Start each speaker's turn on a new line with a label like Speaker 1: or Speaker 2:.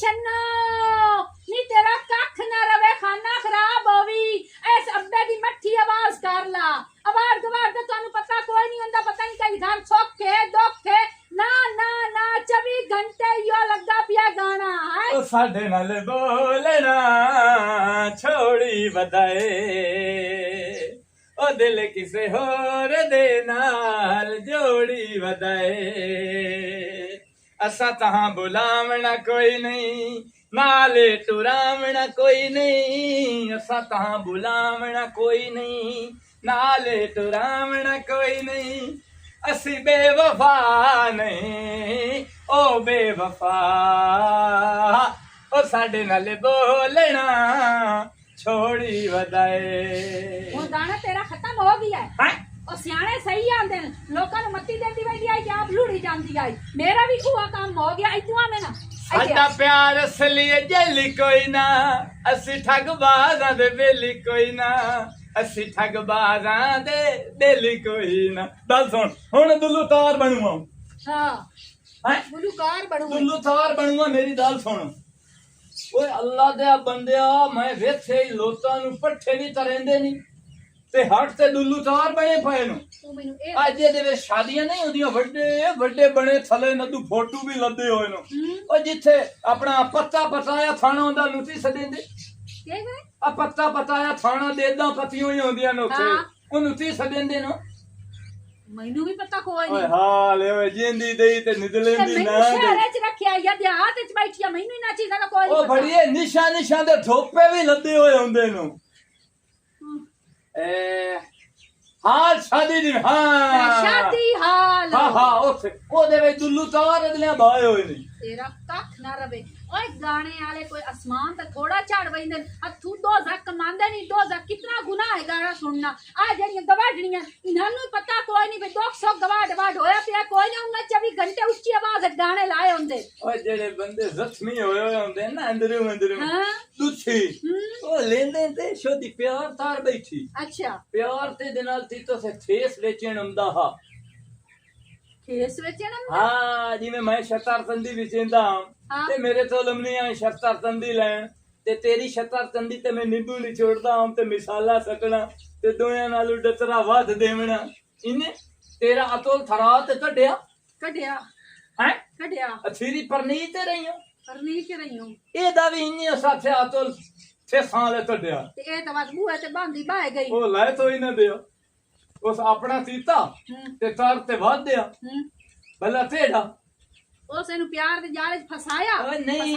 Speaker 1: शन्नो नी तेरा कख ना रवे खाना खराब होवी इस अब्बे दी मट्ठी आवाज कर ला आवाज गवार तो तानू पता कोई नहीं हुंदा पता नहीं कई घर सुख है दुख है ना ना ना 24 घंटे यो लगा पिया गाना है
Speaker 2: ओ साडे नाल बोलना छोड़ी बदाए ओ दिल किसे होर दे नाल जोड़ी बदाए असा तहां बुलावना कोई नहीं नाले टुरावना कोई नहीं असा तहां बुलावना कोई नहीं नाले टुरावना कोई नहीं असी बेवफा नहीं ओ बेवफा ओ साडे नाल बोलना छोड़ी वदाए
Speaker 1: वो गाना तेरा खत्म हो गया है
Speaker 2: हैं
Speaker 1: ओ सियाने सही आंदे न लोकां नु मत्ती देंदी वैदी आई आप लूड़ी जांदी आई मेरा भी खुआ काम हो गया इतवा में ना
Speaker 2: साडा प्यार असली जली कोई ना असी ठगबाज़ां दे बेली कोई ना असी ठगबाज़ां दे बेली कोई ना दल सुन हुण दुल्लू तार बनूआ
Speaker 1: हां
Speaker 2: हैं
Speaker 1: गुलूकार बनूंगा
Speaker 2: दुल्लू तार बनूआ मेरी दल सुन ओए अल्लाह दे बंदिया मैं वेखे लोटां नु पट्ठे नहीं तरेंदे नहीं ते हट ते दुल्लू तार बने पए नु
Speaker 1: तू मेनू ए
Speaker 2: ਅੱਜ ਦੇ ਵਿੱਚ ਸ਼ਾਦੀਆਂ ਨਹੀਂ ਹੁੰਦੀਆਂ ਵੱਡੇ ਵੱਡੇ ਬਣੇ ਥੱਲੇ ਨਦੂ ਫੋਟੋ ਵੀ ਲੱਦੇ ਹੋਏ ਨੂੰ ਉਹ ਜਿੱਥੇ ਆਪਣਾ ਪੱਤਾ ਪਤਾਇਆ ਥਾਣਾ ਹੁੰਦਾ ਨੁੱਤੀ ਸਦੇਂਦੇ
Speaker 1: के गए
Speaker 2: ਆ ਪੱਤਾ ਪਤਾਇਆ ਥਾਣਾ ਦੇਦਾਂ ਪਤੀਆਂ ਹੀ ਹੁੰਦੀਆਂ ਨੇ ਉੱਥੇ
Speaker 1: ਹਾਂ।
Speaker 2: ਉਹ ਨੁੱਤੀ ਸਦੇਂਦੇ ਨੂੰ
Speaker 1: मेनू भी पता कोई
Speaker 2: ਓਏ
Speaker 1: नहीं
Speaker 2: ਹਾਲ ਓਏ ਜਿੰਦੀ ਦੇਈ ਤੇ ਨਿਦਲੇਂਦੀ
Speaker 1: मैनू
Speaker 2: ਨਾ
Speaker 1: शहर च रखया या देहात च बैठिया मैनू ना चीज़ां का कोई
Speaker 2: ਉਹ
Speaker 1: नहीं
Speaker 2: ਬੜੀਏ ਨਿਸ਼ਾ ਨਿਸ਼ਾ ਦੇ ਧੋਪੇ ਵੀ ਲੱਦੇ ਹੋਏ ਹੁੰਦੇ ਨੂੰ ਏ ਹਾਲ ਸ਼ਾਦੀ ਦੀ ਹਾਂ
Speaker 1: शादी हाल
Speaker 2: ਹਾਂ ਹਾਂ ਉੱਥੇ ਉਹਦੇ ਵਿੱਚ ਦੁੱਲੂ ਤਾਰ ਅਦਲਿਆਂ ਬਾਏ ਹੋਏ ਨੇ
Speaker 1: तेरा कख ना रवे ओए गाने वाले कोई आसमान ते थोड़ा चढ़ वैंदे हथू दो झक कमांदे नहीं दो झक कितना गुनाह है गाना सुनना आ जेड़ियां गवाडणियां इन्हां नु पता कोई नहीं भी दुख सुख गवाड वाड होया पिया कोई नहीं उन्हें 24 घंटे ऊंची आवाज च गाने लाए हुंदे
Speaker 2: ਓਏ ਜਿਹੜੇ ਬੰਦੇ ਜ਼ਖਮੀ ਹੋਏ ਹੋਏ ਹੁੰਦੇ ਨਾ ਅੰਦਰੋਂ ਅੰਦਰੋਂ
Speaker 1: हां
Speaker 2: ਦੁੱਛੀ ਉਹ ਲੈਂਦੇ ਤੇ ਸ਼ੋਦੀ ਪਿਆਰ ਤਾਰ ਬੈਠੀ
Speaker 1: अच्छा
Speaker 2: ਪਿਆਰ ਤੇ ਦੇ ਨਾਲ ਤੀ ਤੋਂ ਫੇਸ ਵੇਚਣ ਹੁੰਦਾ ਹਾ
Speaker 1: केस वेचना
Speaker 2: ਹਾਂ ਜਿਵੇਂ ਮੈਂ ਸ਼ਤਰ ਤੰਦੀ ਵੇਚਦਾ
Speaker 1: ਹਾਂ।
Speaker 2: ਤੇ ਮੇਰੇ ਤੋਂ ਲਮਨੀ ਆ ਸ਼ਤਰ ਤੰਦੀ ਲੈਣ ਤੇ ਤੇਰੀ ਸ਼ਤਰ ਤੰਦੀ ਤੇ ਮੈਂ ਨਿੰਬੂ ਨਹੀਂ ਛੋੜਦਾ ਹਾਂ ਤੇ ਮਿਸਾਲਾ ਸਕਣਾ ਤੇ ਦੋਆਂ ਨਾਲ ਡਤਰਾ ਵੱਧ ਦੇਵਣਾ ਇਹਨੇ ਤੇਰਾ ਅਤੋਲ ਥਰਾ ਤੇ ਕੱਢਿਆ
Speaker 1: कटिया
Speaker 2: ਹੈ
Speaker 1: कटिया
Speaker 2: ਅਥੀਰੀ ਪਰਨੀ ਤੇ ਰਹੀਓ
Speaker 1: पर नहीं के रही हूं
Speaker 2: ਇਹਦਾ ਵੀ ਇੰਨੇ ਸਾਥੇ ਅਤੋਲ ਤੇ ਸਾਲੇ ਕੱਢਿਆ
Speaker 1: ते ए तवाज बुआ ते बांधी बाय गई
Speaker 2: ਉਹ ਲੈ ਤੋਂ ਹੀ ਨਾ ਦਿਓ ਉਸ ਆਪਣਾ ਤੀਤਾ ਤੇ ਤਾਰ ਤੇ ਵਾਧਿਆ ਭਲਾ ਤੇੜਾ
Speaker 1: उस नु प्यार दे जाले च फसाया
Speaker 2: ਓਏ ਨਹੀਂ